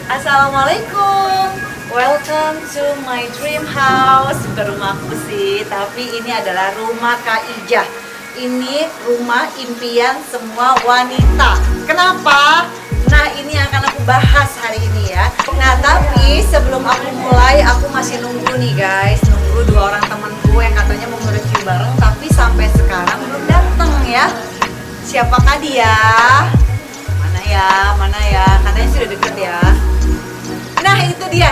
Assalamualaikum, welcome to my dream house. Bukan rumahku sih, tapi ini adalah rumah Kak Ijah. Ini rumah impian semua wanita. Kenapa? Nah, ini yang akan aku bahas hari ini ya. Nah, tapi sebelum aku mulai, aku masih nunggu nih guys. Nunggu 2 orang temanku yang katanya mau nge-review bareng, tapi sampai sekarang belum datang ya. Siapakah dia? Mana ya? Katanya sudah deket ya. Nah, itu dia.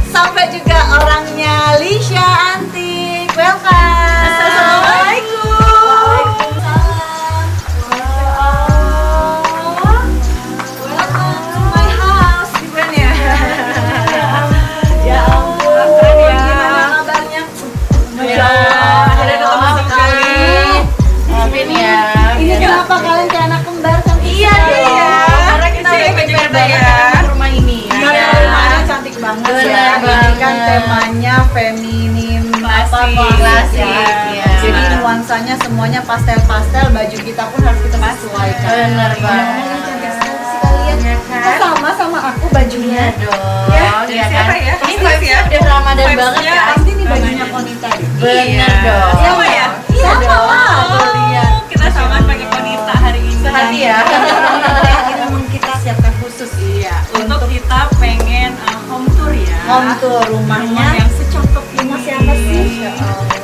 Sampai juga orangnya, Lisha Antik. Welcome. Assalamualaikum. Waalaikumsalam. Welcome to my house. Gimana ya? Ya ampun, gimana kabarnya? Ya, akhirnya ketemu sekali. Amin ya. Ini kenapa kalian kayak anak kembar kan? Iya dong. Karena kita udah pengen banget ketemu rumah ini. Karena rumahnya cantik banget ya. Ini kan temanya feminim, klasik ya. Jadi nuansanya semuanya pastel-pastel. Baju kita pun harus kita sesuaikan. Bener banget. Cantik sekali sih kalian. Sama aku bajunya. Dong. Ya, Siapa ya? Ini vibes-nya udah Ramadan vibes-nya banget kan? Pasti ini bajunya Konita deh. Bener dong. Sama ya? Iya lah. Oh, kita sama pakai Konita hari ini. Sehati ya. Ini memang kita siapkan khusus. Iya. Untuk kita pengen home tour ya. Home tour Rumah rumahnya. yang secakep Rumah ini. siapa sih? Ya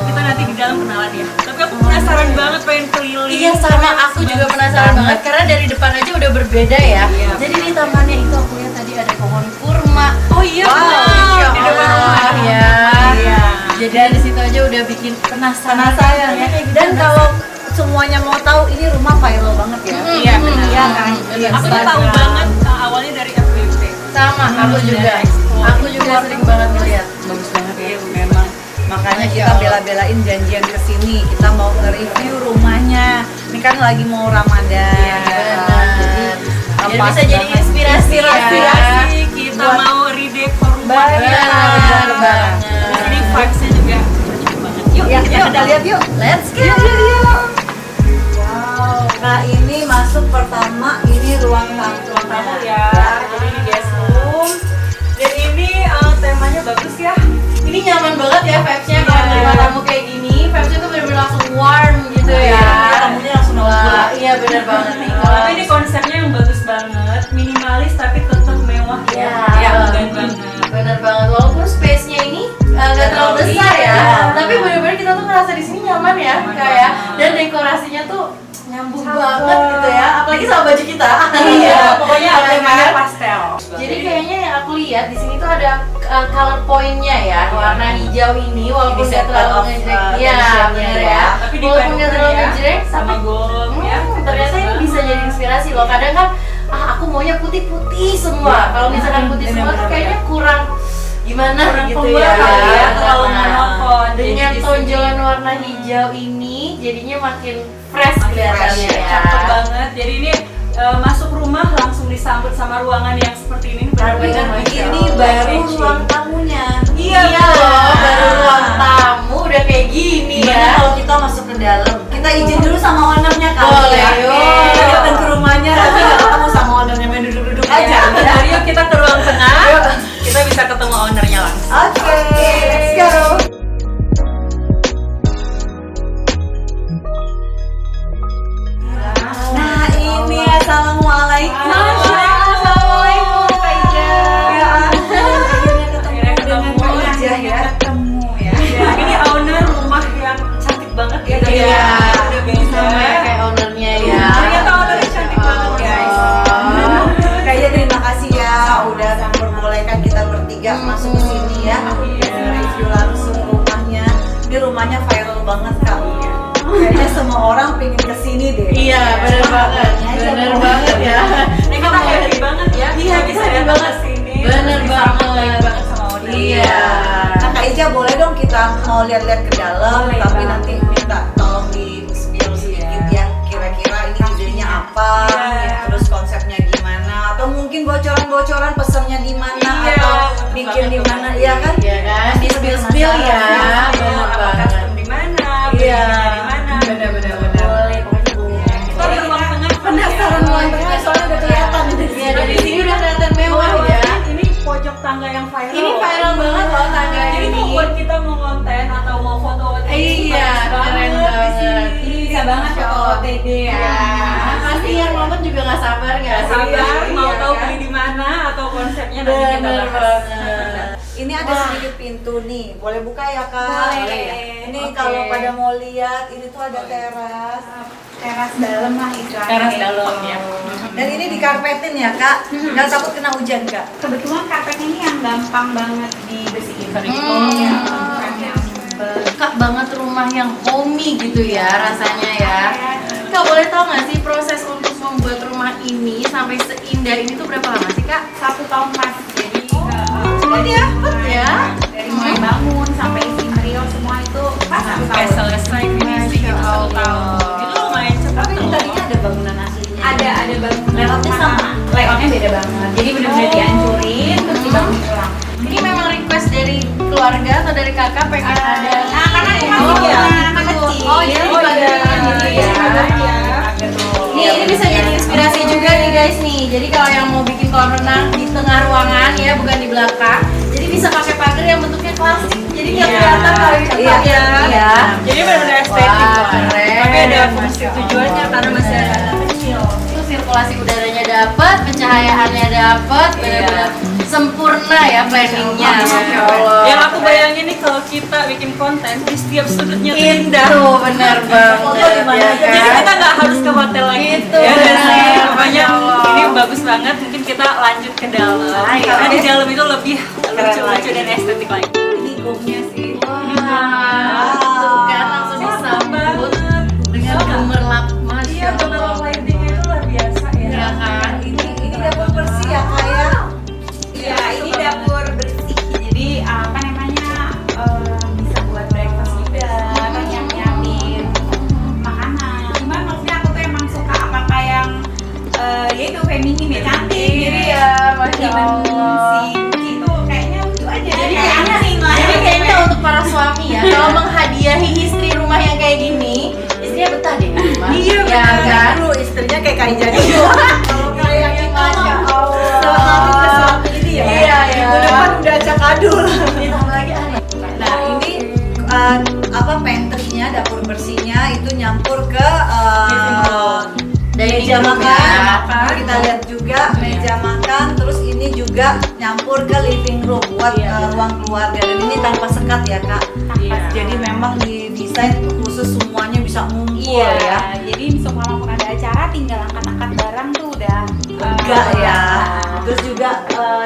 Kita nanti di dalam kenalan ya. Tapi aku penasaran banget pengen keliling. Iya, sama aku juga penasaran banget karena dari depan aja udah berbeda ya. Iya. Jadi di tamannya itu aku lihat tadi ada pohon kurma. Oh iya, Wow, bener. Di depan rumah. Ya. Iya. Jadi dari situ aja udah bikin penasaran. penasaran ya. Kayak gitu. Dan kalau semuanya mau tahu, ini rumah viral banget ya. Iya, benar. Iya kan? Iya, Aku tuh benar. tahu banget awalnya dari FWP. Sama, aku juga. Aku juga sering banget ngeliat. Bagus banget ya memang. Makanya kita bela-belain janjian ke sini. Kita mau nge-review rumahnya. Ini kan lagi mau Ramadan. Iya, benar. Jadi Biar pas bisa jadi banget. inspirasi ya. Inspirasi kita Buat- mau redekor rumah. Benar Di banget. sini vibes-nya juga cocok banget. Yuk, Ya, kita lihat yuk. Let's go. Yuk. Wow. Nah, ini masuk pertama, ini ruang tamu ya. Jadi ini guest room. Dan ini temanya bagus ya. Ini nyaman banget ya vibes-nya kalau terima tamu kayak gini. Vibes-nya tuh bener-bener langsung warm gitu ya. Iya, tamunya langsung nongol. Wah, iya bener banget nih. Tapi ini konsepnya yang bagus banget, minimalis tapi tetap mewah ya. Iya, Elegan banget. bener banget. Walaupun space-nya ini nggak terlalu besar ya, Iya. tapi bener-bener kita tuh ngerasa di sini nyaman ya, Nyaman kayak banget. dan dekorasinya tuh nyambung Cakep. banget gitu ya. Apalagi sama baju kita. Iya, pokoknya Iya, temanya kan? pastel. Jadi kayaknya yang aku lihat di sini tuh ada color point-nya ya, warna hijau ini walaupun Ini nggak set terlalu of, ngejreng, tensionnya ya bener ya. ya. Tapi Walaupun nggak terlalu ya, ngejreng, sama tapi gold ya. ternyata ini bisa jadi inspirasi loh. Kadang kan aku maunya putih-putih semua. Kalau misalkan putih semua tuh kayaknya kurang gimana Kurang gitu pembawa ya, terlalu Nah, monoton. dengan Jadi di tonjolan sini- warna hijau ini jadinya makin fresh fresh kelihatannya ya, ya. cakep banget. Jadi ini masuk rumah langsung disambut sama ruangan yang seperti ini. Benar-benar Ini baru ruang tamunya. Iya, Iya loh, baru ruang tamu udah kayak gini Gimana ya. kalau kita masuk ke dalam? Kita izin dulu sama ownernya kali Boleh, ya. yuk. Kita datang ke rumahnya, tapi nggak ketemu sama ownernya, main duduk-duduk aja. Aja. Jadi yuk kita ke ruang tengah. Kita bisa ketemu ownernya langsung. Oke, let's go. Nah, ini assalamualaikum. Assalamualaikum, Kak Ijah. Ya ampun, akhirnya ketemu Akhirnya dengan ketemu Kak Ijah ya. Ketemu ya. Ini owner rumah yang cantik banget ya. Dari Iya. yang udah beda. Sama ya kayak ownernya ya. Ternyata ownernya cantik banget guys. Kayaknya terima kasih ya udah memperbolehkan kita bertiga masuk ke sini ya. Review langsung rumahnya. Ini rumahnya viral banget Kak. Kayaknya semua orang pengen kesini deh. Iya, bener banget. Bener banget ya. Ini kita happy banget ya. Iya, kita happy datang banget. ke sini. Bener Disambut banget. baik banget sama owner. Iya. Nah, Kak Ija boleh dong kita mau lihat-lihat ke dalam, Boleh tapi banget. nanti minta tolong di spill sedikit ya. Kira-kira ini idenya apa, Iya. terus konsepnya gimana, atau mungkin mungkin bocoran-bocoran pesennya di mana Iya, atau betul bikin banget, di betul mana, banget. iya kan? Iya kan, di spill ya. Benar Apakah banget. custom di mana? Iya. Belinya di mana? Benar-benar. Boleh, pokoknya boleh. Kita di ruang tengah Penasaran ruang tengah soalnya udah kelihatan Iya, dari sini udah kelihatan mewah ya. Ini pojok tangga yang viral. Ini viral banget loh tangga Jadi ini. kalau buat kita mau konten atau mau foto OTD, Iya, keren banget. Ini bisa banget foto OTD ya. Pasti yang nonton juga nggak sabar nggak sih? Sabar, mau Iya tahu kan? beli di mana atau konsepnya nanti kita Bener bahas. banget. Ini ada sedikit pintu nih, boleh buka ya kak? Boleh. Ini Oke. kalau pada mau lihat, ini tuh ada teras. Teras dalam lah istilahnya. Teras dalam ya. Dan ini dikarpetin ya kak, nggak takut kena hujan kak? Kebetulan karpet ini yang gampang banget dibersihin. Kak banget rumah yang homey gitu ya rasanya ya. Kak boleh tahu nggak sih proses untuk membuat rumah ini sampai seindah ini tuh berapa lama sih kak? 1 tahun mas. Jadi Ini cepet ya. dari mulai bangun sampai isi interior semua itu pas 1 Sampai tahun. selesai finishing itu 1 tahun. Itu lumayan cepat Tapi loh. tadinya ada bangunan aslinya. Ada bangunan Layoutnya sama? Layoutnya beda banget. Jadi benar-benar dihancurin terus dibangun ulang. Ini memang request dari keluarga atau dari kakak pengen ada. Nah, karena aku masih Oh, punya iya. anak kecil. Oh, iya, Ini bisa jadi inspirasi juga nih guys nih. Jadi kalau yang mau bikin kolam renang di tengah ruangan ya, bukan di belakang. Jadi bisa pakai pagar yang bentuknya klasik. Jadi nggak Iya. kelihatan kalau di tempat Iya. ya. Jadi benar-benar estetik Wah, loh. keren. Tapi ada fungsi tujuannya karena masih ada anak kecil. Itu sirkulasi udaranya dapat, pencahayaannya dapat, benar-benar sempurna ya planningnya. Masya Allah. Yang aku bayangin nih kalau kita bikin konten di setiap sudutnya tuh indah. Itu benar banget. Foto di mana ya aja. Jadi kan? kita nggak harus ke hotel lagi. Itu ya nggak sih? benar. Pokoknya Masya Allah. ini bagus banget. Mungkin kita lanjut ke dalam. Ayo. Karena di dalam itu lebih lucu-lucu lagi. dan estetik lagi. Ini gongnya sih. Wah, tuh kan langsung disambut dengan gemerlap, masya Iya, benar Allah. lightingnya itu luar biasa ya. Iya kan? Ini dapur bersih ya kak ya? Iya, ini dapur bersih. Jadi apa namanya bisa buat breakfast juga, nyiapin makanan. Cuman maksudnya aku tuh emang suka apa yang ya itu feminim ya cantik. Jadi ya Masya even Allah. si Uci itu kayaknya lucu aja. Jadi Kayak kayaknya asing lah. Jadi kayaknya untuk para suami ya, kalau menghadiahi istri rumah yang kayak gini, istrinya betah deh di rumah. Iya ya benar. kan? Dulu istrinya kayak Kak Ija gitu. Kalau kayak kita Masya Allah. selamat ke suami ini ya. Iya, iya. Minggu depan udah acak adul. Ditambah lagi aneh. Nah ini apa pantry-nya, dapur bersihnya itu nyampur ke Dining meja room makan. ya. Kita lihat juga meja makan. Terus ini juga nyampur ke living room buat ruang keluarga. Dan ini tanpa sekat ya kak. Iya. Jadi memang didesain khusus semuanya bisa ngumpul Iya, ya. jadi seumpama ada acara tinggal angkat-angkat barang tuh udah Enggak ya. Terus juga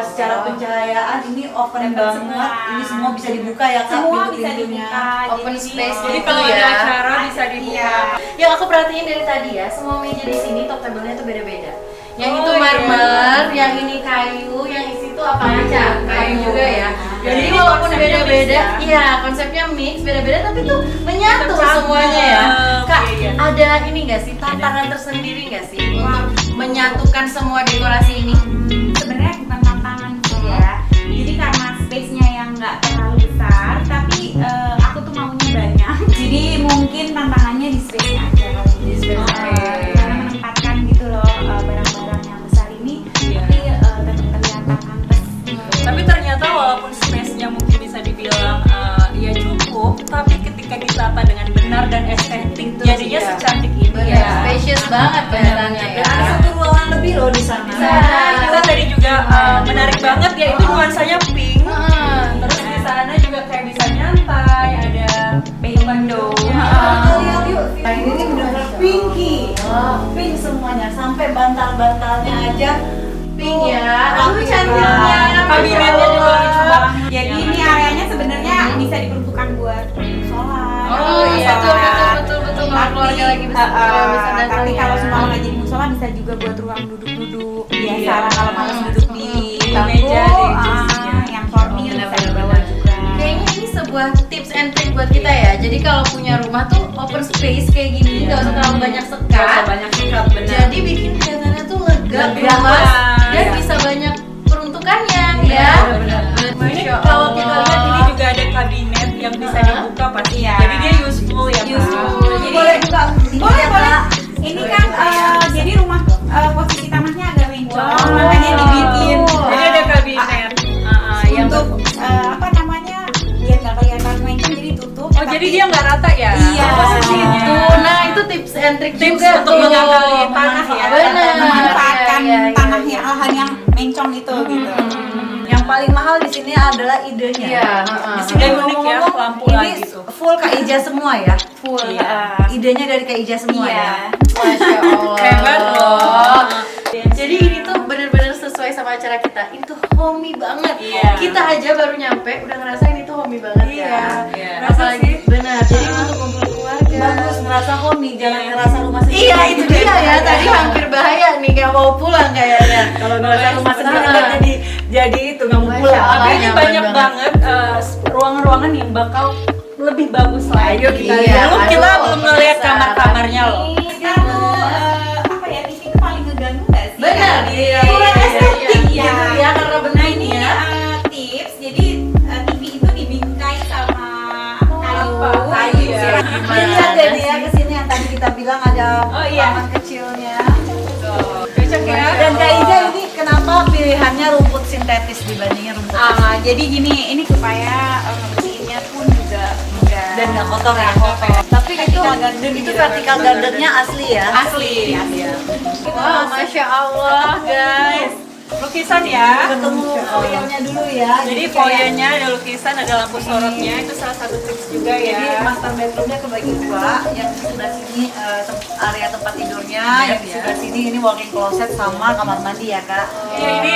secara pencahayaan ini open banget. Ini semua bisa dibuka ya kak. semua bisa pintu-pintunya. dibuka. Open space Jadi gitu kalau ya. ada acara bisa dibuka. Iya. Yang aku perhatiin dari tadi ya, semua meja di sini top table-nya tuh beda-beda. Yang Oh, itu iya. marmer, yang ini kayu, yang isi tuh apa aja? Kayu juga ya. Jadi Jadi ini walaupun konsepnya beda-beda, mix ya? iya konsepnya mix, beda-beda tapi tuh menyatu Tetap semuanya ya. cakep, Kak, iya. ada ini nggak sih tantangan tersendiri nggak sih untuk menyatukan semua dekorasi ini? Sebenarnya bukan tantangan sih ya. Jadi karena space-nya yang nggak terlalu besar, tapi aku tuh maunya banyak. Jadi mungkin tantangannya di space-nya aja. Di space, oke. Karena menempatkan gitu loh barang-barang yang besar ini, Iya. tapi tetap kelihatan pantas. Tapi ternyata walaupun space-nya mungkin bisa dibilang ya cukup, tapi ketika ditata dengan benar dan estetik, jadinya iya. secantik ini Benar, ya. spacious banget kelihatannya ya. Dan ada satu ruangan lebih loh di sana. Nah, kita tadi juga menarik banget ya, itu nuansanya pink. Heeh. Terus di sana juga kayak bisa nyantai, ada window. Kita lihat yuk. Nah, ini benar-benar pinky. Pink semuanya sampai bantal-bantalnya aja Pink ya. Rapi Aduh cantiknya. banget. Kabinetnya juga lucu banget. Jadi ini areanya sebenarnya bisa diperuntukkan buat sholat. Oh iya, betul. Kalau keluarga lagi besar, bisa datang tapi kalau ya. semua nggak jadi musola bisa juga buat ruang duduk-duduk biasa Iya. lah kalau malas duduk di bangku Meja, di kursinya. yang formil bisa dibawa juga. Kayaknya ini sebuah tips and trick buat kita ya. Jadi kalau punya rumah tuh open space kayak gini, nggak usah terlalu banyak Gak usah sekat. banyak sekat, benar. Jadi bikin kelihatannya tuh lega, Lebih luas, luas. dan Iya. bisa Ini kan jadi rumah posisi tanahnya agak mencong, makanya dibikin Jadi ada kabinet yang untuk apa namanya biar nggak kelihatan mencong jadi tutup. Oh jadi dia nggak rata ya? Iya. Posisinya. Tuh, nah itu tips and trick Tips juga untuk tuh. mengakali tanah ya. Benar. memanfaatkan Iya, iya, tanahnya iya. lahan yang mencong itu gitu. Yang paling mahal di sini adalah idenya. Iya, Di sini Dan unik ya, ngomong-ngomong, lampu ini lagi tuh. full Kak Ija semua ya. Full. Iya. Idenya dari Kak Ija semua Iya. ya. Masya Allah. Hebat loh. Jadi ini tuh bener-bener sesuai sama acara kita. Ini tuh homey banget. Iya. Kita aja baru nyampe udah ngerasain itu homey banget Iya. ya. Iya. Apalagi benar. Jadi untuk kumpul keluarga. Bagus, merasa homey, jangan ngerasa rumah sendiri. Iya itu dia ya. Tadi hampir bahaya nih nggak mau pulang kayaknya. Kalau ngerasa rumah sendiri kan jadi itu nggak mau Masya pulang. Allah. Tapi ini nyaman banyak banget. banget ruangan-ruangan yang bakal lebih bagus lagi. Yuk kita Iya, lihat. Belum kita aduh, belum ngeliat penasaran. kamar-kamarnya loh. Kita tuh apa ya TV itu paling ngeganggu nggak sih? Benar. Iya. Kurang estetik Iya. gitu ya karena Nah benar ini ya. tips. Jadi TV itu dibingkai sama kayu. Kayu ya. Jadi ada nih ya kesini yang tadi kita bilang ada Oh, iya. taman kecilnya. Cocok ya. Dan Kak Ija ini kenapa pilihannya rumput sintetis dibandingin rumput asli? Jadi gini, ini supaya bersihinnya pun juga mudah Dan nggak kotor ya? Tapi itu vertical gardennya asli ya? asli. Wah, Masya Allah guys. Lukisan ya. Ketemu foyernya dulu ya. Jadi kayak- foyernya ada lukisan, ada lampu sorotnya, itu salah satu tips juga Jadi ya. master bedroomnya kebagi dua, yang di sebelah sini area tempat tidurnya, yang di sebelah sini ini walk-in closet sama kamar mandi ya Kak. Ya ini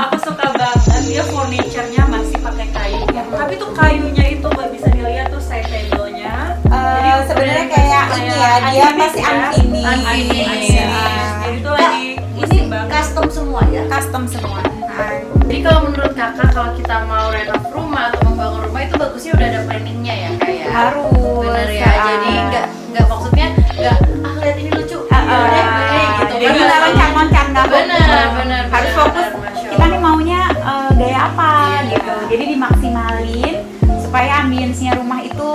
aku suka banget dia furniture-nya masih pakai kayu ya. Tapi tuh kayunya itu nggak bisa dilihat tuh side table-nya. Sebenarnya kayak ini ya, dia masih antinis ya. Antinis. Antinis. Jadi itu Kak, lagi ini musim banget. custom semua ya? custom semua. Jadi kalau menurut kakak kalau kita mau renov rumah atau membangun rumah itu bagusnya udah ada planningnya ya kayak. Harus. Bener ya. Jadi nggak maksudnya nggak lihat ini lucu. Yaudah, beli gitu. Jadi nggak loncat-loncat nggak Bener. harus fokus. Masya Kita nih Allah. maunya gaya apa Iya. gitu. Jadi dimaksimalin supaya ambience-nya rumah itu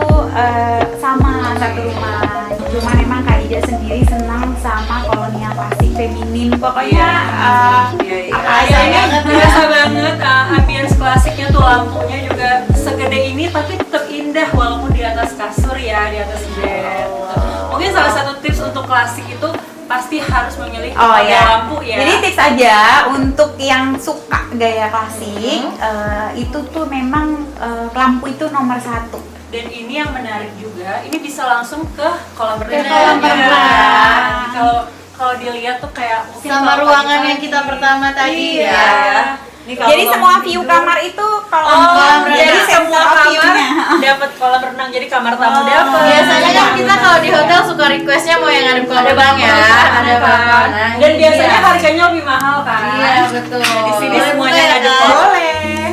sama satu rumah. Cuman emang Kak Ija sendiri senang sama kolonial klasik feminin. Pokoknya apa Iya, ini adanya. berasa banget ambience klasiknya tuh lampunya juga segede ini tapi tetap indah walaupun di atas kasur ya, di atas bed. Mungkin salah satu tips untuk klasik itu pasti harus memilih Oh gaya ya. lampu ya. Jadi tips aja untuk yang suka gaya klasik itu tuh memang lampu itu nomor 1. Dan ini yang menarik juga, ini bisa langsung ke kolam renang. kolam renang. Ya. Kalau dilihat tuh kayak mungkin Sama kalau ruangan pagi-pagi. yang kita pertama tadi Iya. ya. Ini kalau Jadi bangun semua view tidur, kamar itu Oh, kolam renang. jadi semua center of kamar view-nya. dapat kolam renang, jadi kamar tamu dapat. Biasanya kan kita kalau di hotel suka requestnya mau yang ada kolam renang ya, ada kan. renang. Dan biasanya Iya. harganya lebih mahal kan. Iya betul. Di sini Boleh semuanya buka ya, ada Kak? kolam. Boleh.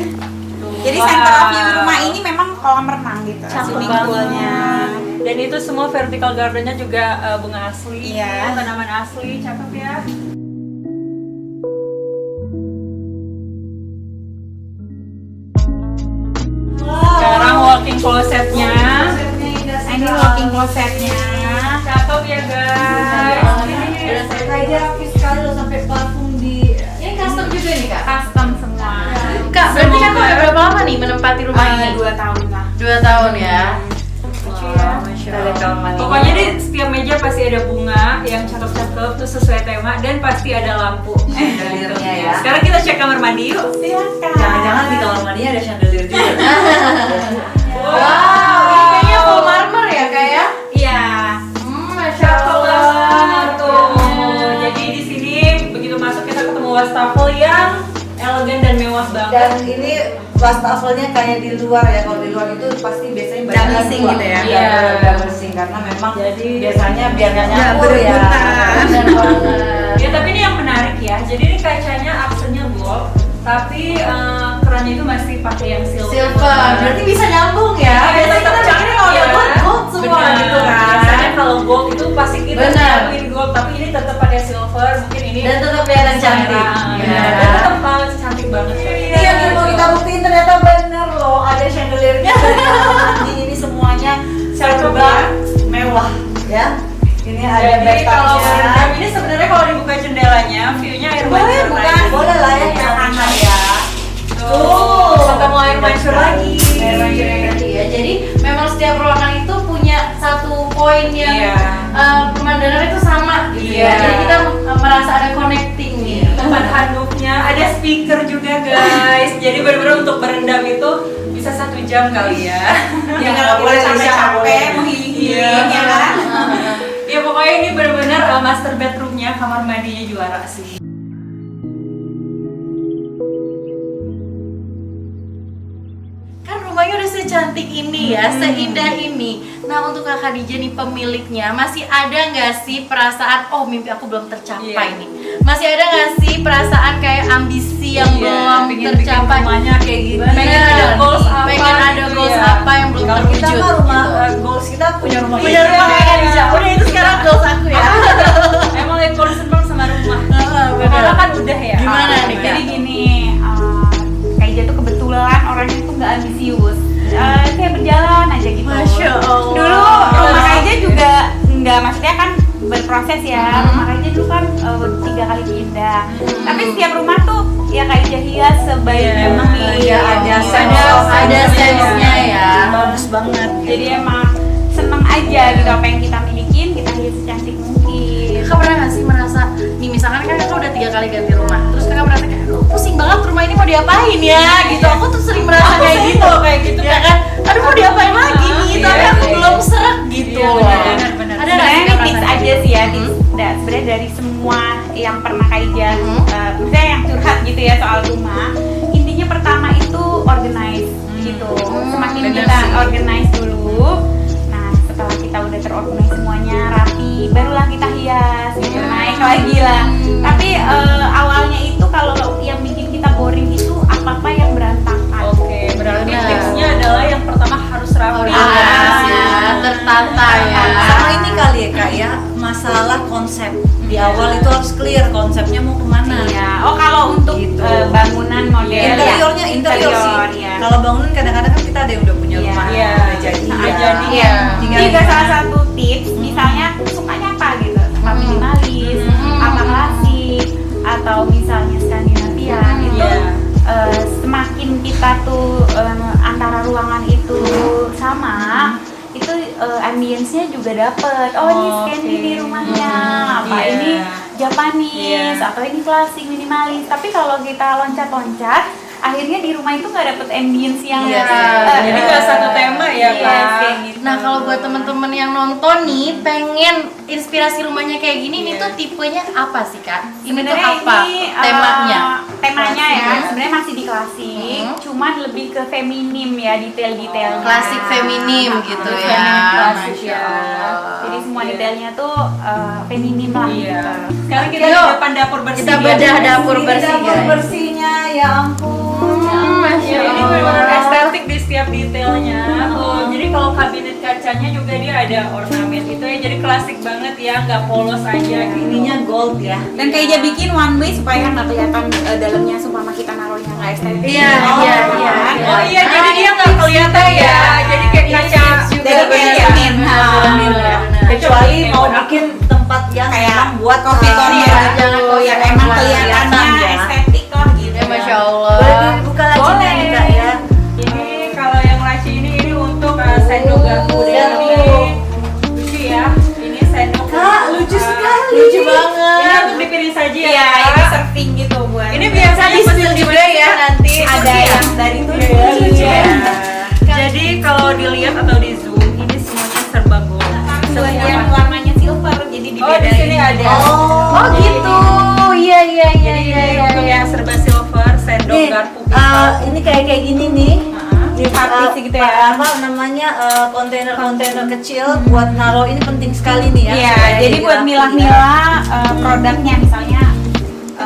Jadi Wow. center of view rumah ini memang kolam renang gitu. Cakep Swimming banget. pool-nya. Dan itu semua vertical gardennya juga bunga asli, Iya. tanaman asli, cakep ya. Sekarang walk-in closetnya. Nah, ini walk-in closetnya. Cakep ya guys. Udah Kak Ija rapih sekali loh sampai parfum di Ini custom juga nih kak. Custom semua. Kak, berarti Semoga- kakak udah berapa lama nih menempati rumah ini? 2 tahun lah. 2 tahun ya. Iya. Masya dari kamar mandi. Pokoknya di setiap meja pasti ada bunga yang cakep-cakep terus sesuai tema dan pasti ada lampu. Chandeliernya ya. Sekarang kita cek kamar mandi yuk. Silakan. Jangan-jangan di kamar mandinya ada chandelier juga. Wow, ini kayaknya full marmer ya kak ya? Iya. Masya Cakep Allah. banget tuh. Jadi di sini begitu masuk kita ketemu wastafel yang elegan dan mewah banget. Dan ini wastafelnya kayak di luar ya. Kalau di luar itu pasti biasanya banyak Double sink gitu ya? Iya. double sink karena memang Jadi biasanya biar nggak nyampur ya. berebutan. Bener banget. ya tapi ini yang menarik ya. Jadi ini kacanya aksennya gold, tapi kerannya itu masih pakai yang silver. Silver, berarti bisa nyambung ya? Iya, Biasanya tetap kita cantik mikirnya kalau ya. udah gold semua Benar. gitu kan. Biasanya kalau gold itu pasti kita Benar. nyambungin gold, tapi ini tetap pakai silver. Mungkin ini Dan tetap kelihatan cantik. merah. Iya. Dan tetap cantik banget. Ini yang mau kita buktiin ternyata bener loh, ada chandeliernya. Di ini semuanya serba mewah ya. Ini Ini ada Jadi kalau bathtubnya. berendam ini sebenarnya kalau dibuka jendelanya, view-nya air mancur lagi. Boleh lah ya hangat ya. Tuh, ketemu air mancur lagi. Air mancur yang tadi ya. Jadi memang setiap ruangan itu punya satu poin yang Iya. pemandangan itu sama gitu Iya. ya. Jadi kita merasa ada connecting nih. Tempat handuknya, ada speaker juga guys. Jadi benar-benar untuk berendam itu bisa 1 jam kali ya. Ya kalau boleh capek-capek menggiling-giling ya kan. Ya pokoknya ini benar-benar master bedroomnya, kamar mandinya juara sih. Kan rumahnya udah secantik ini ya, seindah ini. Nah untuk Kak Khadijah nih pemiliknya, masih ada nggak sih perasaan, oh mimpi aku belum tercapai Iya. nih? Masih ada nggak sih perasaan kayak ambisi yang belum pengen tercapai? bikin rumahnya kayak gitu. Bener. Pengen ada goals apa? Pengen ada gitu goals ya. apa yang belum Kalau kita terwujud? mah rumah gitu. goals kita punya rumah Punya rumah kayak Khadijah. Udah itu sekarang goals aku ya. Emang lagi concern banget sama rumah. Bener. Karena kan udah ya. Gimana nih, Kak? Jadi gini, kayak dia tuh kebetulan orangnya tuh nggak ambisius. Kayak berjalan aja gitu. Masya Allah. Dulu rumah Kaija juga nggak, maksudnya kan berproses ya. Rumah Kaija dulu kan 3 kali pindah. Tapi setiap rumah tuh ya Kaija hias sebaik Iya, mungkin. iya, ada Ada sense-nya ya. Bagus banget. Jadi emang seneng aja gitu apa yang kita milikin, kita hias secantik mungkin. Kakak pernah nggak sih merasa, nih misalkan kan kakak udah 3 kali ganti rumah, terus kakak merasa kayak, aduh pusing banget rumah ini mau diapain ya, gitu. Aku tuh sering merasa kayak gitu ya kan, aduh mau diapain lagi nih, tapi aku belum seret gitu. Iya, benar. Ada nggak sih Sebenarnya ini tips perasaan aja gitu? sih ya, tips. Sebenarnya dari semua yang pernah Kaija, misalnya yang curhat gitu ya soal rumah, intinya pertama itu organize gitu. Semakin bener kita sih. organize dulu, nah setelah kita udah terorganize semuanya rapi, barulah kita hias gitu, naik lagi lah. Tapi awalnya itu kalau yang bikin kita boring itu apa-apa yang berantakan. Oke, berarti Benar. tipsnya adalah yang pertama harus rapi. Organize ya, tertata ya. Sama ini kali ya Kak ya, masalah konsep. Di awal itu harus clear konsepnya mau kemana. Iya. Oh kalau untuk Gitu. bangunan model Interiornya ya, interior sih. ya. Kalau bangunan kadang-kadang kan kita ada yang udah punya Iya. rumah Iya. udah jadi. Udah ya. jadi. Iya. Tinggal Ini juga gimana. salah satu tips, misalnya sukanya apa gitu, apa minimalis, apa klasik, atau misalnya Skandinavian itu Iya. semakin kita tuh antara ruangan itu sama, itu ambience-nya juga dapet. Oh ini Skandi di rumahnya, apa Iya. ini Japanese, Iya. atau ini klasik minimalis. Tapi kalau kita loncat-loncat, akhirnya di rumah itu nggak dapet ambience yang Iya. Jadi nggak satu tema ya, Iya, Kak? kayak gitu. Nah kalau buat temen-temen yang nonton nih, pengen inspirasi rumahnya kayak gini, ini Iya. tuh tipenya apa sih Kak? Ini tuh Sebenarnya apa ini, temanya? temanya ya Klasik. sebenarnya masih di klasik, Hmm. cuman lebih ke feminim ya, detail-detailnya. Klasik feminim gitu ya. Feminim klasik Masya ya. Allah. Jadi semua Iya. detailnya tuh feminim lah Iya. gitu. Sekarang kita Yuk, di depan dapur bersih. kita ya. bedah dapur Ini bersih dapur guys. bersihnya ya ampun. Masya Ya, ini Allah. benar-benar estetik di setiap detailnya. Tuh, jadi kalau kabinet kacanya juga dia ada ornamen itu ya, jadi klasik banget ya, nggak polos aja. Ininya gold ya. Dan Kaija bikin one way supaya nggak kelihatan dalamnya, supaya kita naruhnya nggak estetik. Iya, Oh, iya, kan? iya. Oh iya, jadi dia nggak kelihatan ya, jadi kayak kaca. Jadi kayak cermin. Cermin ya. Kecuali mau bikin tempat yang Kayak emang buat coffee corner Iya, gitu, jangan coffee yang corner. emang kelihatannya Ya. estetik lah gitu. Ya, Masya Allah. Boleh dibuka lacinya Boleh. nih Kak ya. Ini kalau yang laci ini untuk sendok garpu dan sendok. ini lucu ya. Ini sendok. Kak, lucu sekali. Lucu banget. Ini untuk dipiring saji ya. Iya, Kak? ini serving gitu buat. Ini biasanya Disetil juga ya nanti. ada yang dari Turki. Iya. Jadi kalau dilihat atau di zoom ini semuanya serba gold. Yang warnanya silver, jadi Oh di dibedain. sini ada. Oh gitu. Iya iya iya Jadi iya. ini iya, untuk iya. yang serba silver, sendok Nih, garpu ini kayak gini nih. Di partisi gitu ya. Apa namanya kontainer-kontainer kecil buat naruh ini penting sekali nih ya. Iya, supaya jadi buat dirapikan. milah-milah produknya, misalnya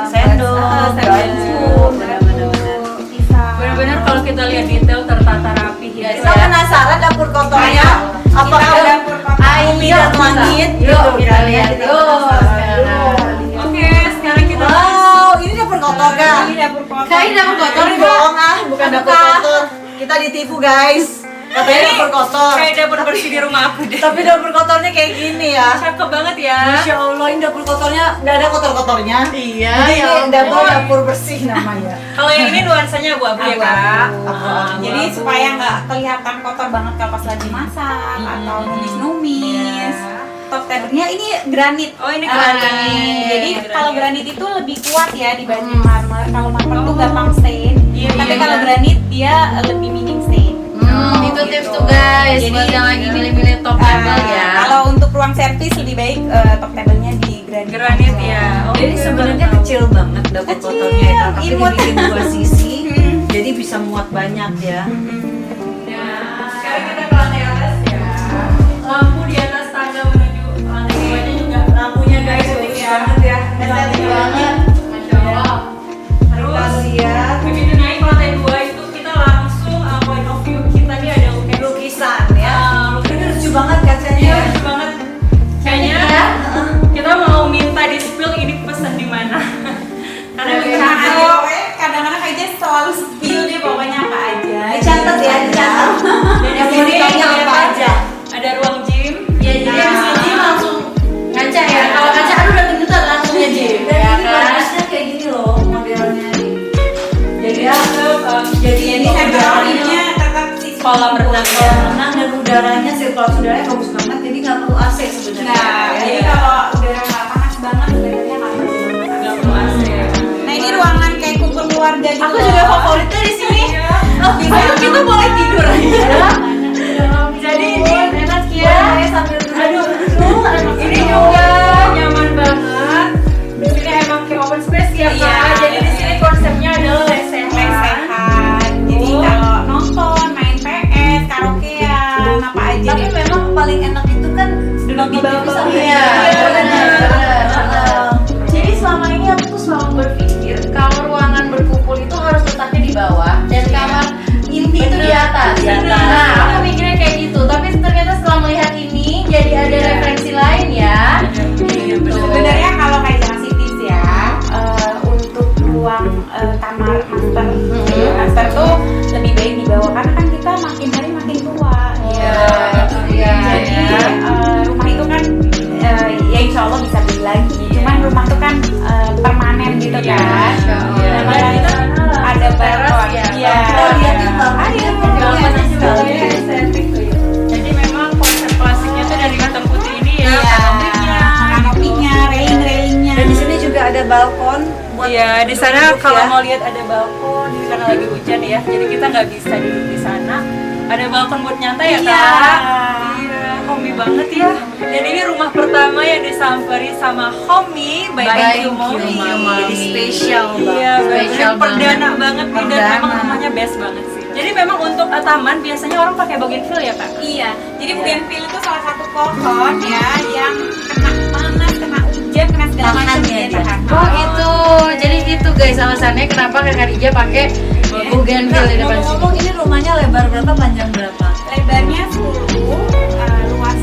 Sendok, garpu, bener-bener. pisang. Benar-benar kalau kita lihat detail tertata rapi ya. Kita penasaran dapur kotornya apakah Kita dapur kotor. air dan langit Yuk gitu. kita lihat Kita yuk penasaran. sekarang. Oke, sekarang kita Wow, ini dapur kotor kan? Ini dapur kotor. Kayak dapur kotor Ini Kak. bohong ah, bukan Aduh, dapur Kak. kotor. Kita ditipu guys. Katanya dapur kotor. Kayak dapur bersih di rumah aku deh. Tapi dapur kotornya kayak gini ya. Cakep banget ya. Masya Allah, ini dapur kotornya nggak ada kotor-kotornya. Iya, Jadi ya ini dapur bersih namanya. Kalau yang ini nuansanya abu-abu ya kak. Jadi supaya nggak kelihatan kotor banget kalau pas lagi masak atau numis-numis. Top tabelnya ini granit. Oh ini keren. Jadi kalau granit itu lebih kuat ya dibanding marmer. Kalau marmer tuh gampang stain. Iya, Tapi iya, kalau iya. granit dia lebih minim stain. Itu tips tuh guys, buat yang lagi milih-milih top table ya. Kalau untuk ruang servis lebih baik top tabelnya di granit. Granit ya. Oh, Jadi oke, sebenarnya baru tahu. kecil banget dapur Kecil, kotornya ya, tapi imut. dibikin dua sisi, jadi bisa muat banyak ya. Nah, sekarang kita ke lantai atas ya. Lampu di atas tangga menuju lantai 2-nya juga lampunya guys unik ya. ya, Estetik banget. Masya Allah. Terus Kita lihat begitu naik ke lantai 2 itu kita langsung point of view kita nih ada lukisan ya. lukisan Ini lucu banget kacanya Iya, ya. lucu banget. Kayaknya kita mau minta di spill ini pesan di mana. Karena Kadang-kadang aja selalu spill deh pokoknya apa aja. Dicatat ya, dicatat. Dan Yang di mau sini ditanya apa aja. ada ruang gym. Ya jadi habis ngaji langsung ngaca ya. Kalau ngaca aduh udah gendutan langsung ngaji. Dan Ya ini kan? bagusnya kayak gini loh modelnya nih. Jadi Ya, jadi Jadi temperatunya tetap di kolam renang ya. renang dan udaranya sirkulasi udaranya bagus banget, jadi nggak perlu AC sebenarnya. Nah, ya. jadi kalau udara nggak panas banget, udaranya nggak panas banget. Nggak perlu AC. Nah ini ruangan kayak kumpul keluarga gitu. Aku juga favoritnya di sini. Iya. Ayo kita boleh tidur aja. Jadi ini Enak ya. Sambil aduh, ini juga nyaman banget. Di sini emang kayak open space ya kak. Iya. Jadi di sini konsepnya adalah lesehan. lesehan. Jadi kalau nonton, main PS, karaokean, apa aja Tapi deh. memang paling enak itu kan Duduk di bawah. sama Iya, ya. benar. Jadi selama ini aku tuh selalu berpikir kalau ruangan berkumpul itu harus letaknya di bawah dan kamar inti itu di atas. Di atas. Nah, aku mikirnya kayak gitu. Tapi ternyata setelah melihat ini jadi ada referensi lain ya. Gitu. Sebenarnya kalau kayak ngasih tips ya, untuk ruang kamar master tuh lebih baik di bawah karena kan kita makin hari makin tua. Iya, itu dia. Jadi rumah itu kan ya insya Allah bisa beli lagi. Cuman rumah itu kan permanen gitu Iya, kan. Insya Allah. Dan apalagi ada balkon. ya. Iya. Oh, lihat itu. Ada Gambarnya juga lebih estetik tuh ya. Jadi memang konsep klasiknya tuh dari kantong putih ini ya. Kanopinya. Kanopinya, railing-railingnya. Dan di sini juga ada balkon buat Iya, di sana duduk kalau ya. mau lihat ada balkon, ini karena lagi hujan ya, jadi kita nggak bisa duduk di sana. Ada balkon buat nyantai ya Iya. kak? Iya, homey banget ya. Dan ini rumah pertama yang disamperi sama homey by By You You, Mommy. Mommy. Jadi spesial Iya, Spesial bener-bener perdana banget nih dan Perdana. memang rumahnya best banget sih. Jadi memang untuk taman biasanya orang pakai bougainville ya kak? Iya, jadi bougainville itu salah satu pohon ya yang kena panas, kena hujan, kena segala Tahan macam ya dia dia. tahan. Oh gitu. Jadi gitu guys alasannya kenapa Kak Khadijah pakai bougainville di depan sini. Ngomong-ngomong ini rumahnya lebar berapa, panjang berapa? Lebarnya 10, luas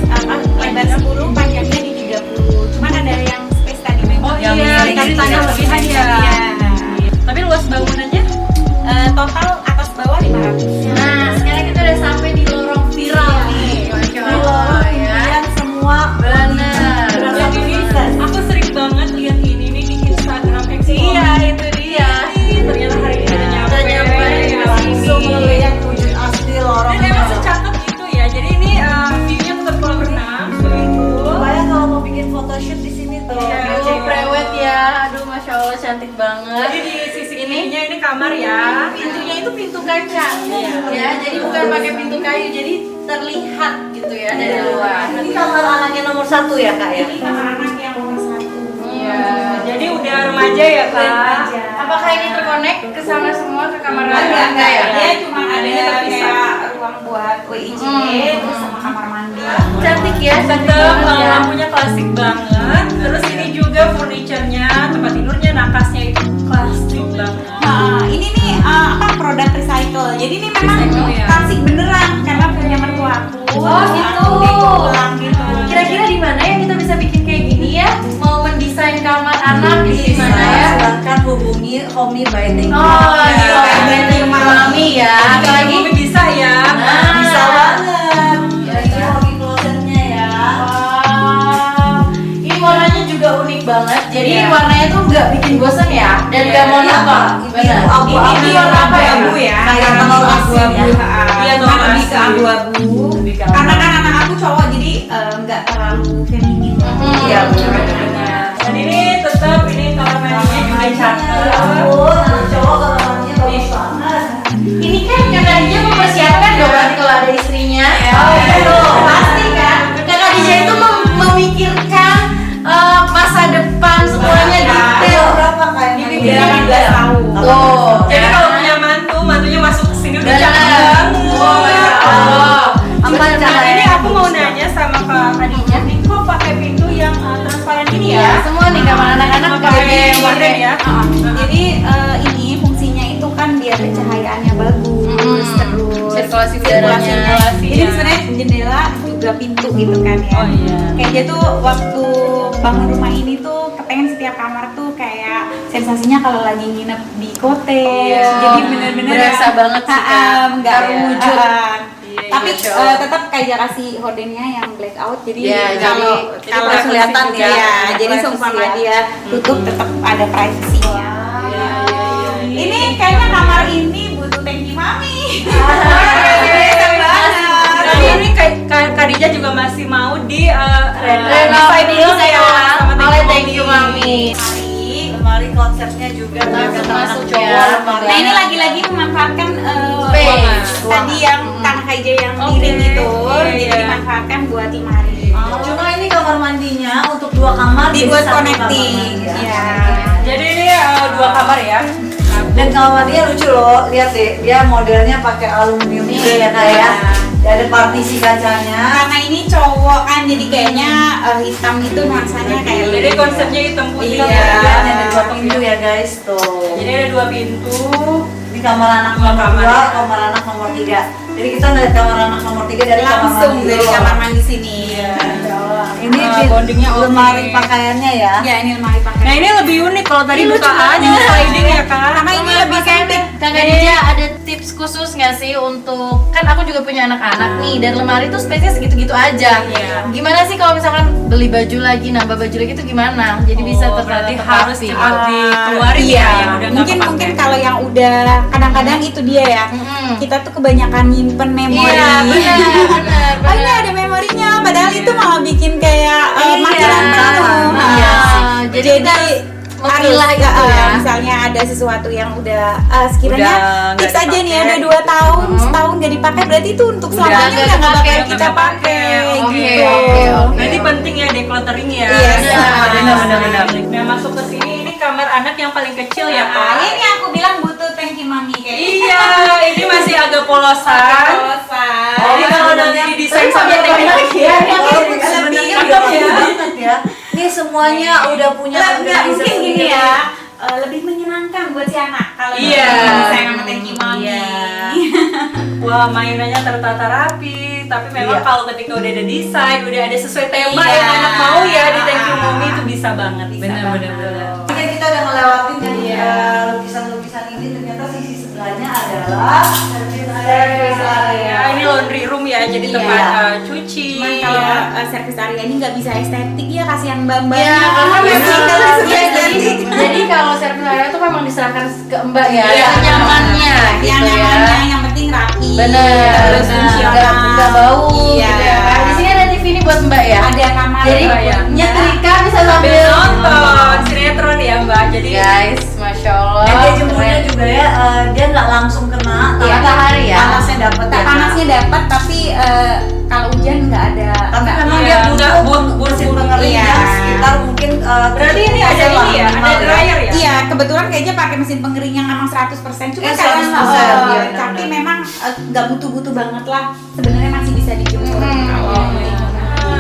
lebar 10, panjangnya di 30. Cuman ada yang space tadi memang. Oh Yang iya, ini jadi kan tanya tidak lebihan ya. Iya. Tapi luas bangunannya? Total atas bawah 500. Nah sekarang kita udah sampai di lorong viral nih. Masya Allah ya. Kemudian semua Bener. berasa Dan ini aku sering banget lihat ini nih di Instagram Explore. Iya itu dia. Ternyata hari ini udah nyampe. Udah nyampe di langsung sini. melihat wujud asli Dan lorongnya. emang secakep itu ya. Jadi ini view-nya tetap kolam renang, swimming pool. Bayang kalau mau bikin photoshoot di sini tuh. Iya. Aduh prewed ya. Aduh Masya Allah cantik banget. Jadi di sisi ininya ini kamar ya. Pintunya itu pintu kaca. Iya. Ya jadi bukan pakai pintu kayu. Jadi terlihat gitu ya dari luar. Ini kamar anaknya nomor 1 ya kak ya? Ini kamar anak yang nomor 1. Iya. Jadi udah remaja ya kak. Apakah ini terkonek ke sana semua ke kamar Enggak ya? Dia cuma ada Adanya terpisah. kayak ruang buat WIJ terus sama kamar mandi. Cantik ya, Tetep kalau ya. lampunya klasik banget. Terus ini juga furniturnya, tempat tidurnya, nakasnya itu klasik banget. Nah, ini nih produk recycle. Jadi ini memang Recycle, ya. klasik beneran karena punya mertua aku. Oh, gitu. Aku deco ulang gitu. Kira-kira di mana ya kita bisa bikin kayak gini ya? Mau mendesain kamar anak di mana ya? Silahkan hubungi Homey by Thank You. Oh, iya. iya, Mami ya. Kalau Apalagi Mami bisa ya. Nah, Bisa lah. banget. Jadi Iya. warnanya tuh nggak bikin bosan ya dan nggak monoton. Benar. Abu-abu Ini warna abu-abu ya. Kayak telur asin ya. Iya, Cuma telur lebih ke asin. abu-abu. Lebih ke Karena kan anak aku cowok jadi nggak terlalu feminin. Iya, benar. Dan ini tetap ini kamar mandinya juga cakep. Cowok kalau mandinya bagus banget. Ini kan Kak Dija mempersiapkan dong nanti kalau ada istrinya. Oh, iya dong. Pasti kan. Kak Dija itu memikirkan masa depan semuanya detail. Berapa kayak Ini mandinya? 18 tahun. Tuh. Jadi kalau punya mantunya masuk ke sini udah Benar. cakep banget. Oh, Masya Allah. Apa Nah, caranya? ini aku mau nanya sama Kak Khadijah nih, kok pakai pintu yang transparan ini Iya, ya? semua nih kamar anak-anak Pakai gorden ya? Jadi ini fungsinya itu kan biar pencahayaannya bagus, terus Sirkulasi udaranya. sirkulasinya. Jadi Iya. sebenarnya jendela juga pintu gitu kan ya. Oh, iya. Kayak dia tuh waktu bangun rumah ini tuh kepengen setiap kamar tuh kayak sensasinya kalau lagi nginep di cottage. Iya. Jadi bener-bener Berasa banget sih, Kak. nggak Terwujud. Iya, Tapi Masya Allah. tetap kayak kasih hordennya yang blackout. Jadi Iya, kalau jadi kalau privacy kelihatan juga. ya. Jadi Privacy seumpama ya. dia tutup tetap ada privasinya. Iya, iya, iya. Ini kayaknya kamar ini butuh tangki mami. Jadi ini Kak Khadijah juga masih mau di Renovasi dulu ya sama oleh Thank Thank You Mami. Lemari konsepnya juga Langsung anak masuk cowok ya. lemari. Nah ini lagi-lagi memanfaatkan Space. tadi yang tanah hijau yang Oke. miring itu, Iya, jadi iya. dimanfaatkan buat lemari. Cuma ini kamar mandinya untuk 2 kamar Dibuat jadi satu connecting. kamar mandi, Ya. Jadi ini 2 kamar ya. Dan kamar mandinya lucu loh, lihat deh, dia modelnya pakai aluminium juga ya kayak. Iya. Ada partisi kacanya. Karena ini cowok kan, jadi kayaknya hitam itu nuansanya kayak Jadi konsepnya hitam putih. Iya. Dan ada 2 pintu ya guys tuh. Jadi ada 2 pintu. Ini kamar anak Dua nomor kamar. 2, kamar anak nomor 3. Jadi kita ngeliat kamar anak nomor 3 dari langsung kamar mandi dari dulu. kamar mandi sini. Ini Bondingnya oke. lemari pakaiannya ya. Ya ini lemari pakai. Nah ini lebih unik kalau tadi Ini lucu bukaannya banget. sliding ya Kak. Karena ini lebih sempit. Kak Dija ada tips khusus nggak sih untuk, kan aku juga punya anak-anak nih dan lemari tuh space-nya segitu-gitu aja. Iya. Gimana sih kalau misalkan beli baju lagi, nambah baju lagi itu gimana? Jadi bisa berarti tetap harus rapi. cepat dikeluarin Iya, ya yang udah nggak mungkin kepake. mungkin kalau yang udah kadang-kadang itu dia ya. Mm-mm. Kita tuh kebanyakan nyimpen memori. Iya, benar. Oh ini ada memorinya, padahal itu malah bikin kayak makin Iya. penuh. Iya sih. Jadi Kita harus memilah itu ya. misalnya ada sesuatu yang udah sekiranya Udah nggak tips aja nih ya, dipakai. udah 2 tahun, setahun gak dipakai, berarti itu untuk selamanya nggak udah nggak bakal dipakai, kita nggak pakai Oke, gitu. oke. Berarti penting ya decluttering ya. Iya, benar-benar. Nah masuk ke sini ini kamar anak yang paling kecil ya Nah, Kak. ini aku bilang butuh tangki mami kayak Iya, ini masih agak polosan. Polosan. Jadi kalau nanti didesain sama Tapi teknik ya, Walaupun lebih sebenarnya cakep udah ya. bagus banget ya. Ini semuanya udah punya Nggak, mungkin organisasi gini sendiri. ya, lebih menyenangkan buat si anak kalau Iya. saya sama tangki mami. Iya. Wah mainannya tertata rapi, tapi memang Iya. kalau ketika udah ada desain, udah ada sesuai tema Iya. yang anak mau ya di Thank You Mommy itu bisa banget. Benar-benar. Oke, kita udah ngelewatin yang Iya. lukisan-lukisan ini, ternyata sisi sebelahnya adalah service area. Ya, ini laundry room ya, jadi Iya. tempat cuci. Cuman kalau service area ini nggak bisa estetik ya, kasihan mbak-mbak. Ya, karena Iya, memang kalau iya, estetik. jadi kalau service area itu memang diserahkan ke Mbak ya, Iya. nyamannya yang gitu nyamannya, ya. yang penting rapi, Bener, terus fungsional, nggak bau iya. gitu ya kan. Di sini ada TV nih buat Mbak ya. Ada kamar Jadi ya. nyetrika bisa Sambil sambil nonton sinetron ya Mbak, jadi Guys, masya Allah. Dan dia jemurnya keren. juga ya, dia nggak langsung kena, Iya, matahari ya. Panasnya dapat ya. panasnya dapat, tapi kalau hujan nggak ada. Tapi nggak- memang Iya, dia nggak, butuh butuh mesin butuh, pengeringnya iya. sekitar mungkin berarti ini ada 30% ini ya, lah, ada minimal dryer ya. Iya, kebetulan kayaknya pakai mesin pengering yang memang 100%. Cuma Eh, kadang 100%, iya, tapi benar-benar. memang nggak butuh-butuh banget lah. Sebenarnya masih bisa dijemur.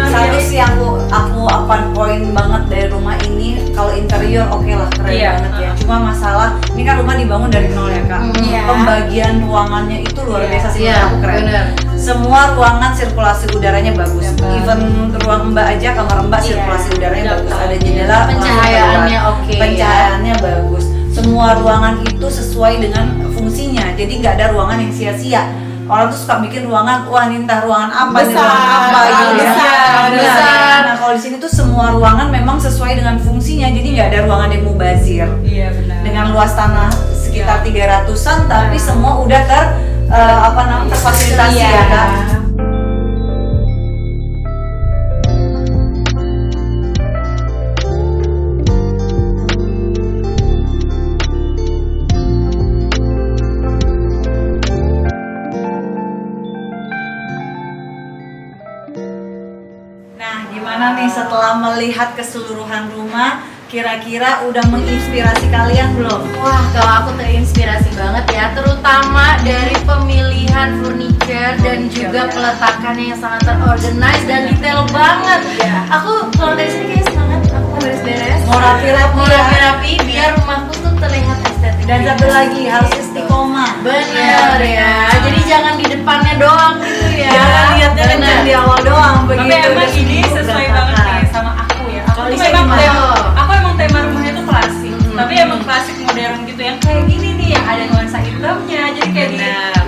Kalau Satu sih aku apaan poin banget dari rumah ini, kalau interior oke lah, keren Iya. banget ya. Cuma masalah ini kan rumah dibangun dari nol ya kak. Iya. Pembagian ruangannya itu luar biasa sih, Iya, menurut aku keren. bener. Semua ruangan sirkulasi udaranya bagus. Even ruang mbak aja, kamar mbak Iya. sirkulasi udaranya Iya, bagus. betul. Ada jendela, Pencahayaannya langsung oke, keluar. Pencahayaannya bagus. Semua ruangan itu sesuai dengan fungsinya. Jadi nggak ada ruangan yang sia-sia. orang tuh suka bikin ruangan, wah ini entah ruangan apa, ini Besar, ruangan apa gitu ya. besar, besar. Nah kalau di sini tuh semua ruangan memang sesuai dengan fungsinya, jadi nggak ada ruangan yang mubazir. Iya benar. Dengan luas tanah sekitar 300-an, tapi semua udah terfasilitasi ya kan. Nah, gimana nih setelah melihat keseluruhan rumah, kira-kira udah menginspirasi kalian belum? Wah, kalau aku terinspirasi banget ya, terutama dari pemilihan furniture dan juga peletakannya yang sangat terorganize dan detail banget. Aku kalau dari sini kayak semangat, aku mau beres-beres, Mau rapi-rapi mau ya? rapi-rapi biar rumahku tuh terlihat estetik. Dan satu lagi harus istiqomah. Bener ya, jadi jangan di depannya doang gitu ya. Jangan lihatnya Bener. kencang di awal doang begitu. Tapi emang udah ini sembuh sesuai berantakan. banget nih sama aku ya. Aku Kalau tuh Lisa memang gimana? aku emang tema rumahnya tuh klasik. Tapi emang klasik modern gitu yang kayak gini nih yang ada nuansa hitamnya. Jadi kayak di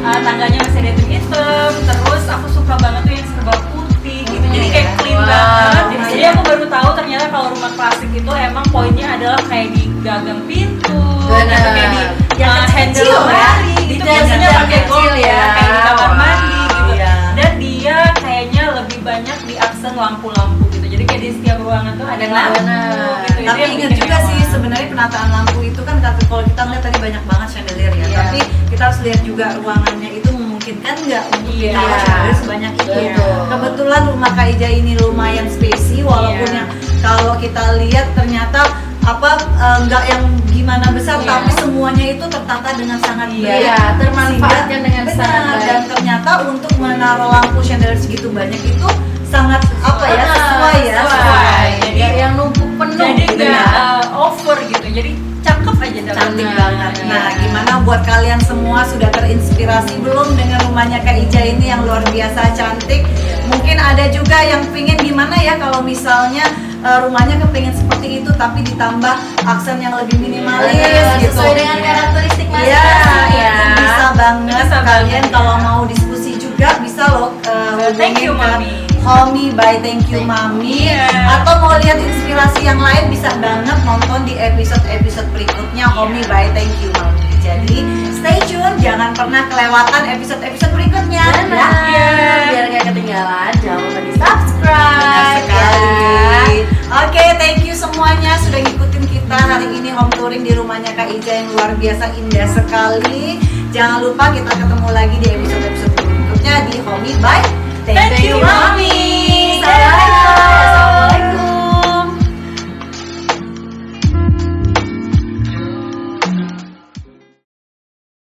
tangganya masih ada hitam. Terus aku suka banget tuh yang serba putih gitu. Jadi kayak clean Wow. banget. Jadi aku baru tahu ternyata kalau rumah klasik itu emang poinnya adalah kayak di gagang pintu, Benar. atau kayak di Yang handle kecil ya. lemari gitu. Detail Biasanya yang pakai kecil gold ya, ya. kayak di kamar mandi gitu. Iya. Dan dia kayaknya lebih banyak diaksen lampu-lampu gitu. Jadi kayak di setiap ruangan tuh ada lampu Benar. gitu. Itu Tapi yang ingat bikin juga mewah. sih sebenarnya penataan lampu itu kan kalau kita ngeliat tadi banyak banget chandelier ya. Iya. Tapi kita harus lihat juga ruangannya itu memungkinkan nggak untuk Iya. ditaruh chandelier sebanyak itu. Betul. Kebetulan rumah Kak Ija ini lumayan spacey walaupun Iya. yang kalau kita lihat ternyata nggak yang gimana besar, Iya. tapi semuanya itu tertata dengan sangat baik. Iya, termanfaatkan dengan Benar, sangat baik. dan ternyata untuk menaruh lampu chandelier segitu banyak itu sangat sesuai ya. Sesuai. Jadi- Nggak yang numpuk penuh Jadi gitu nggak ya. over gitu. Jadi cakep aja dapetnya. Cantik Benar. banget. Nah, gimana buat kalian semua, sudah terinspirasi belum dengan rumahnya Kak Ija ini yang luar biasa cantik? Mungkin ada juga yang pingin gimana ya kalau misalnya rumahnya kepingin seperti itu tapi ditambah aksen yang lebih minimalis Benar, gitu. sesuai dengan karakteristik Iya, masing-masing ya. itu bisa banget. Bisa Kalian banget. kalau mau diskusi juga bisa loh Thank you, hubungin ke Mami. Homey by Thank You Mami. Iya. Atau mau lihat inspirasi yang lain bisa banget nonton di episode-episode berikutnya Homey by Thank You Mami. Jadi stay tune, jangan pernah kelewatan episode-episode berikutnya. Benar. Ya. Biar nggak ketinggalan, jangan lupa di subscribe. Benar sekali. Oke, thank you semuanya sudah ngikutin kita hari ini home touring di rumahnya Kak Ija yang luar biasa indah sekali. Jangan lupa kita ketemu lagi di episode-episode berikutnya di Homey by Thank You Mami.